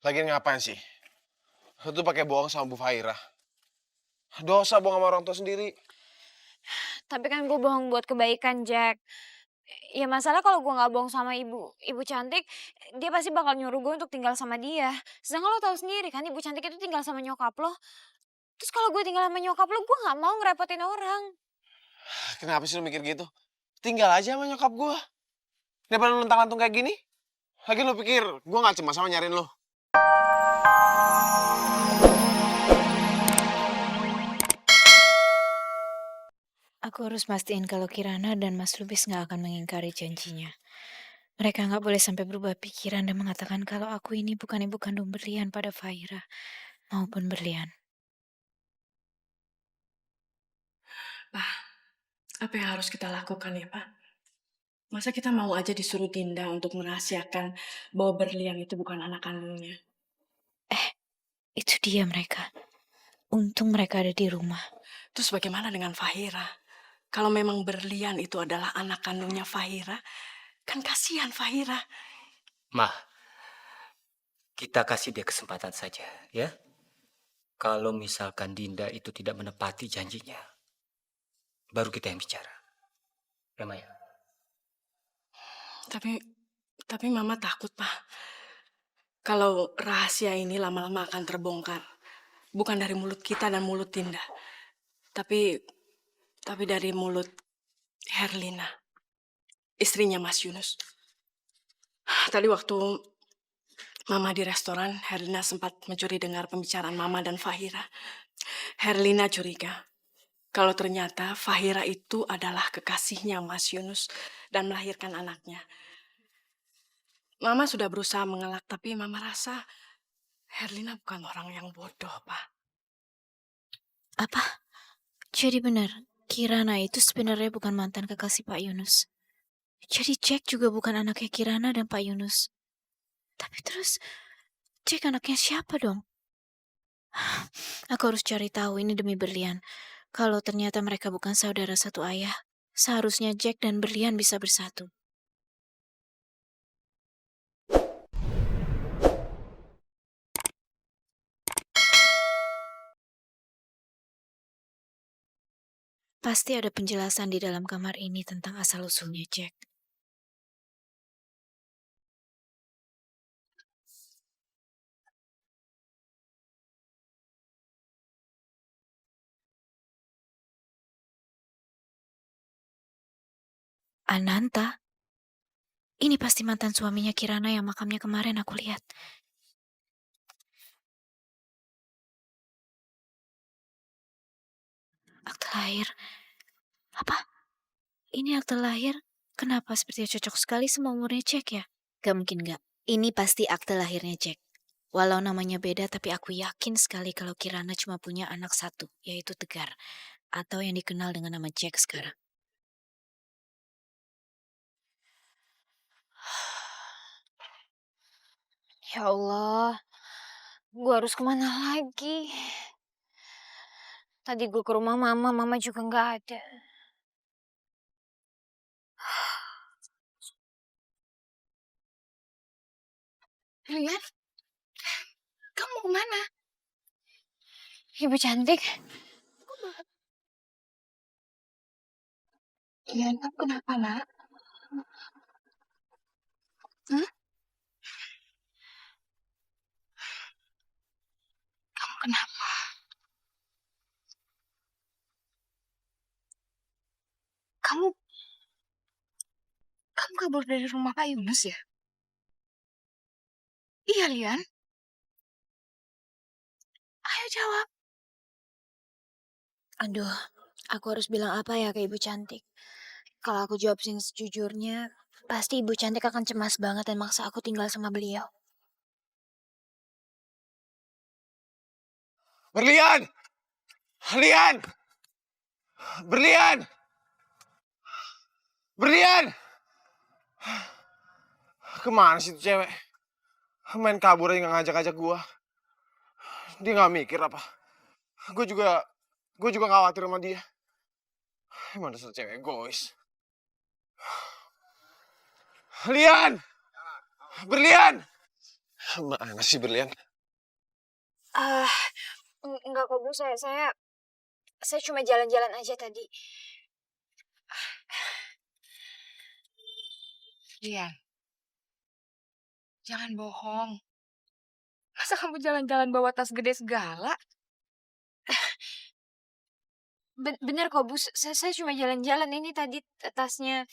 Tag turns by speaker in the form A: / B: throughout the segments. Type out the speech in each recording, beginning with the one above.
A: Lagian ngapain sih? Lu tuh pakai bohong sama Bu Faira. Dosa bohong sama orang tua sendiri.
B: Tapi kan gue bohong buat kebaikan, Jack. Ya masalah kalau gue nggak bohong sama ibu cantik, dia pasti bakal nyuruh gue untuk tinggal sama dia. Sedangkan lo tahu sendiri kan, ibu cantik itu tinggal sama nyokap lo. Terus kalau gue tinggal sama nyokap lo, gue nggak mau ngerepotin orang.
A: Kenapa sih lu mikir gitu? Tinggal aja sama nyokap gua. Daripada lu lentang-lantung kayak gini. Lagi lu pikir gua gak cemas sama nyariin lu.
C: Aku harus mastiin kalau Kirana dan Mas Lubis nggak akan mengingkari janjinya. Mereka nggak boleh sampai berubah pikiran dan mengatakan kalau aku ini bukan ibu kandung berlian pada Faira maupun berlian.
D: Pak, apa yang harus kita lakukan ya, Pak? Masa kita mau aja disuruh Dinda untuk merahasiakan bahwa Berlian itu bukan anak kandungnya?
C: Itu dia mereka. Untung mereka ada di rumah.
D: Terus bagaimana dengan Fahira? Kalau memang Berlian itu adalah anak kandungnya Fahira, kan kasihan Fahira.
E: Mah, kita kasih dia kesempatan saja, ya. Kalau misalkan Dinda itu tidak menepati janjinya, baru kita yang bicara. Ya, Maya?
D: Tapi Mama takut, Pak. Kalau rahasia ini lama-lama akan terbongkar. Bukan dari mulut kita dan mulut Dinda. Tapi dari mulut Herlina, istrinya Mas Yunus. Tadi waktu Mama di restoran, Herlina sempat mencuri dengar pembicaraan Mama dan Fahira. Herlina curiga kalau ternyata Fahira itu adalah kekasihnya Mas Yunus dan melahirkan anaknya. Mama sudah berusaha mengelak, tapi Mama rasa Herlina bukan orang yang bodoh, Pak.
C: Apa? Jadi benar, Kirana itu sebenarnya bukan mantan kekasih Pak Yunus. Jadi Jack juga bukan anaknya Kirana dan Pak Yunus. Tapi terus, Jack anaknya siapa dong? Aku harus cari tahu ini demi Berlian. Kalau ternyata mereka bukan saudara satu ayah, seharusnya Jack dan Berlian bisa bersatu. Pasti ada penjelasan di dalam kamar ini tentang asal-usulnya Jack. Ananta? Ini pasti mantan suaminya Kirana yang makamnya kemarin aku lihat. Akte lahir. Apa? Ini akte lahir? Kenapa sepertinya cocok sekali sama umurnya Jack ya? Gak mungkin gak. Ini pasti akte lahirnya Jack. Walau namanya beda, tapi aku yakin sekali kalau Kirana cuma punya anak satu, yaitu Tegar. Atau yang dikenal dengan nama Jack sekarang.
B: Ya Allah, gue harus kemana lagi? Tadi gue ke rumah mama juga nggak ada.
F: Lian, kamu kemana?
B: Ibu cantik,
F: Lian, kamu kenapa, nak? Hah? Kamu kenapa? Kamu kabur dari rumah Pak Yunus ya? Iya, Lian. Ayo jawab.
B: aduh, aku harus bilang apa ya ke ibu cantik? Kalau aku jawab sejujurnya, pasti ibu cantik akan cemas banget dan maksa aku tinggal sama beliau.
A: Berlian! Berlian! Berlian! Berlian! Kemana sih tuh cewek? Main kabur aja gak ngajak-ngajak gua. Dia gak mikir apa. Gue juga khawatir sama dia. Emang dasar cewek egois. Lian! Berlian! Mana sih Berlian?
B: Ah, enggak kok Bu, saya cuma jalan-jalan aja tadi.
F: Lian, jangan bohong. Masa kamu jalan-jalan bawa tas gede segala?
B: Bener kok Bu, saya cuma jalan-jalan ini tadi tasnya.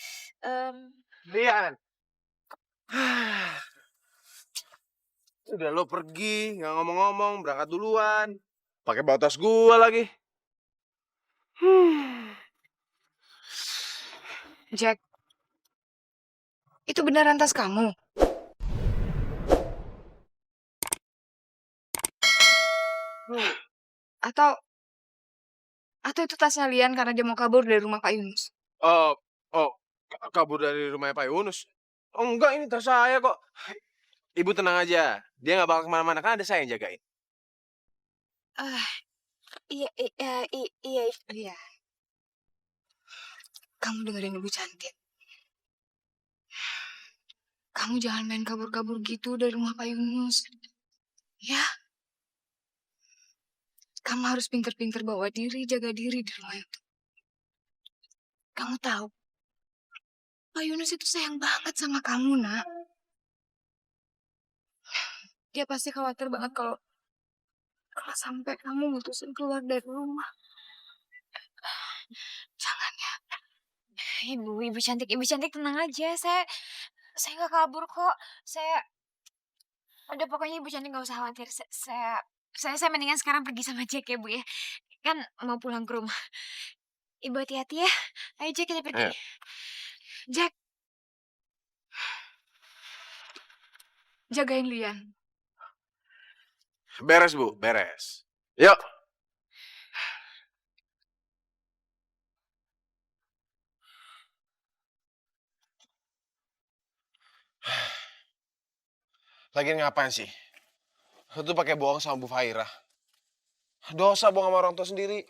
A: Lian. Udah lo pergi, nggak ngomong-ngomong, berangkat duluan. Pakai bawa tas gua lagi.
F: Jack, itu beneran tas kamu? Atau atau itu tasnya Lian karena dia mau kabur dari rumah Pak Yunus?
A: Oh, oh, kabur dari rumahnya Pak Yunus. Oh enggak, ini tas saya kok. Ibu tenang aja, dia nggak bakal kemana-mana, kan ada saya yang jagain.
B: Ah, iya, iya.
F: Iya. Kamu dengerin Ibu cantik. Kamu jangan main kabur-kabur gitu dari rumah Pak Yunus. Ya, kamu harus pinter-pinter bawa diri, jaga diri di rumah itu. Kamu tahu, Pak Yunus itu sayang banget sama kamu, nak. Dia pasti khawatir banget kalau sampai kamu mutusin keluar dari rumah. Jangan ya.
B: Ibu cantik tenang aja. Saya nggak kabur kok. Udah pokoknya Ibu cantik nggak usah khawatir. Saya mendingan sekarang pergi sama Jack ya Bu ya. Kan mau pulang ke rumah. Ibu hati-hati ya. Ayo Jack kita pergi.
A: Ayo.
F: Jack, jagain Lian.
A: Beres Bu, beres. Yuk. Lagian ngapain sih? Lu tuh pakai bohong sama Bu Fairah. Dosa bohong sama orang tua sendiri.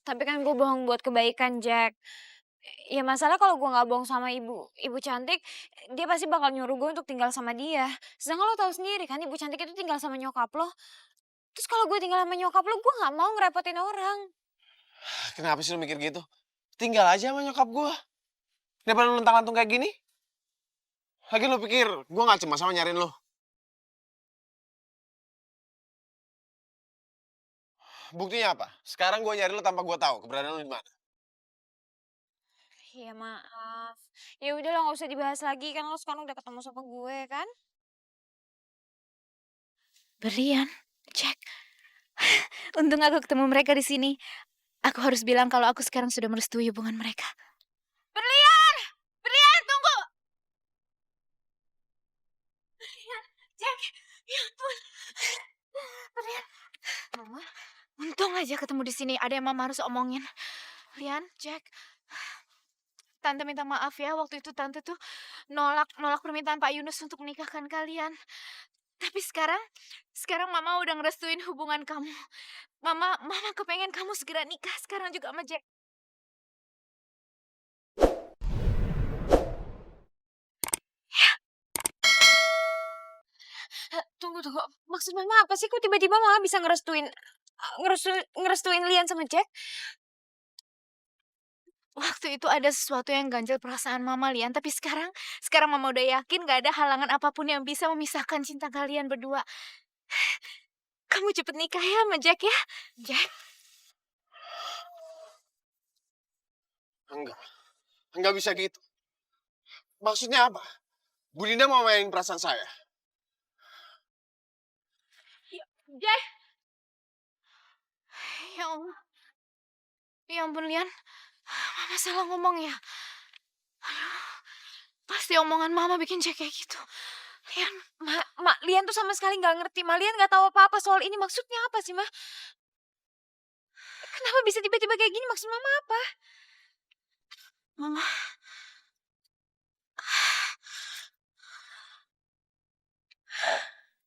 B: Tapi kan gue bohong buat kebaikan Jack. Ya masalah kalau gue nggak bohong sama ibu cantik, dia pasti bakal nyuruh gue untuk tinggal sama dia. Sedangkan lo tahu sendiri kan Ibu cantik itu tinggal sama nyokap lo. Terus kalau gue tinggal sama nyokap lo, gue nggak mau ngerepotin orang.
A: Kenapa sih lu mikir gitu? Tinggal aja sama nyokap gua. Daripada lu lentang-lantung kayak gini. Lagi lu pikir gua nggak cemas sama nyariin lu. Buktinya apa? Sekarang gua nyari lu tanpa gua tahu keberadaan lu di mana.
B: Ya maaf. Ya udah lo nggak usah dibahas lagi kan lo sekarang udah ketemu sama gue kan.
C: Berlian, Jack. Untung aku ketemu mereka di sini. Aku harus bilang kalau aku sekarang sudah merestui hubungan mereka.
B: Berlian! Berlian, tunggu! Berlian, Jack, ya ampun. Berlian.
C: Mama, untung aja ketemu di sini. Ada yang Mama harus omongin. Lian, Jack. Tante minta maaf ya, waktu itu Tante tuh nolak permintaan Pak Yunus untuk menikahkan kalian. Tapi sekarang Mama udah ngerestuin hubungan kamu. Mama kepengen kamu segera nikah sekarang juga sama Jack.
B: Tunggu. Maksud Mama apa sih? Kok tiba-tiba Mama bisa ngerestuin Lian sama Jack?
C: Waktu itu ada sesuatu yang ganjel perasaan Mama, Lian. Tapi sekarang Mama udah yakin gak ada halangan apapun yang bisa memisahkan cinta kalian berdua. Kamu cepet nikah ya sama Jack ya? Jack?
A: Enggak bisa gitu. Maksudnya apa? Bu Dinda mau mainin perasaan saya.
C: Jack? Ya Allah. Ya ampun, Lian. Mama salah ngomong ya. Aduh, pasti omongan Mama bikin Jack kayak gitu. Lian,
B: Lian tuh sama sekali nggak ngerti. Lian nggak tahu apa-apa soal ini. Maksudnya apa sih, Ma? Kenapa bisa tiba-tiba kayak gini? Maksud Mama apa?
C: Mama.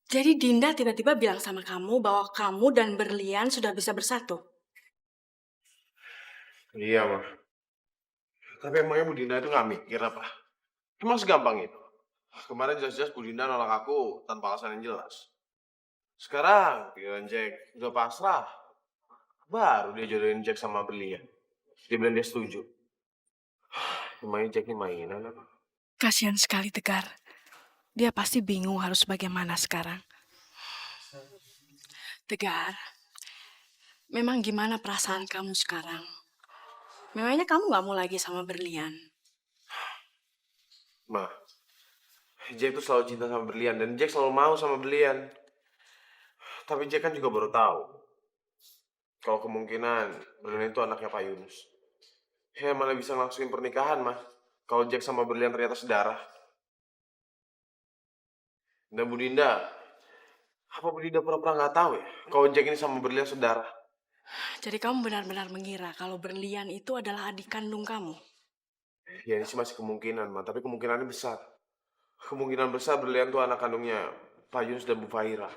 D: Jadi Dinda tiba-tiba bilang sama kamu bahwa kamu dan Berlian sudah bisa bersatu.
A: Iya, Ma. Tapi emangnya Bu Dinda itu nggak mikir apa? Emang segampang itu? Kemarin jelas-jelas Bu Dinda nolak aku tanpa alasan yang jelas. Sekarang, giliran Jack udah pasrah. Baru dia jodohin Jack sama Berlian. Dia bilang dia setuju. Namanya Jack ini mainan apa?
D: Kasihan sekali Tegar. Dia pasti bingung harus bagaimana sekarang. Tegar, memang gimana perasaan kamu sekarang? Memangnya kamu gak mau lagi sama Berlian?
A: Ma, Jack tuh selalu cinta sama Berlian dan Jack selalu mau sama Berlian. Tapi Jack kan juga baru tahu kalau kemungkinan Berlian itu anaknya Pak Yunus. Ya malah bisa ngelakuin pernikahan, mah. Kalau Jack sama Berlian ternyata sedarah. Dan Bu Dinda, apa Bu Dinda pura-pura nggak tahu ya kalau Jack ini sama Berlian sedarah?
D: Jadi kamu benar-benar mengira kalau Berlian itu adalah adik kandung kamu?
A: Ya ini sih masih kemungkinan, mah. Tapi kemungkinannya besar. Kemungkinan besar Berlian tuh anak kandungnya Pak Yunus dan Bu Fahira.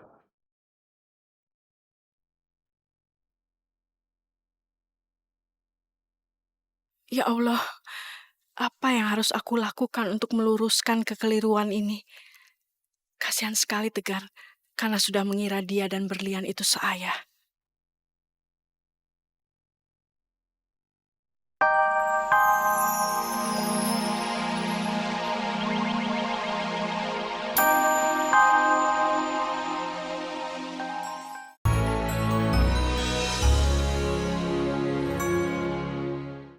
D: Ya Allah, apa yang harus aku lakukan untuk meluruskan kekeliruan ini? Kasihan sekali Tegar, karena sudah mengira dia dan Berlian itu seayah.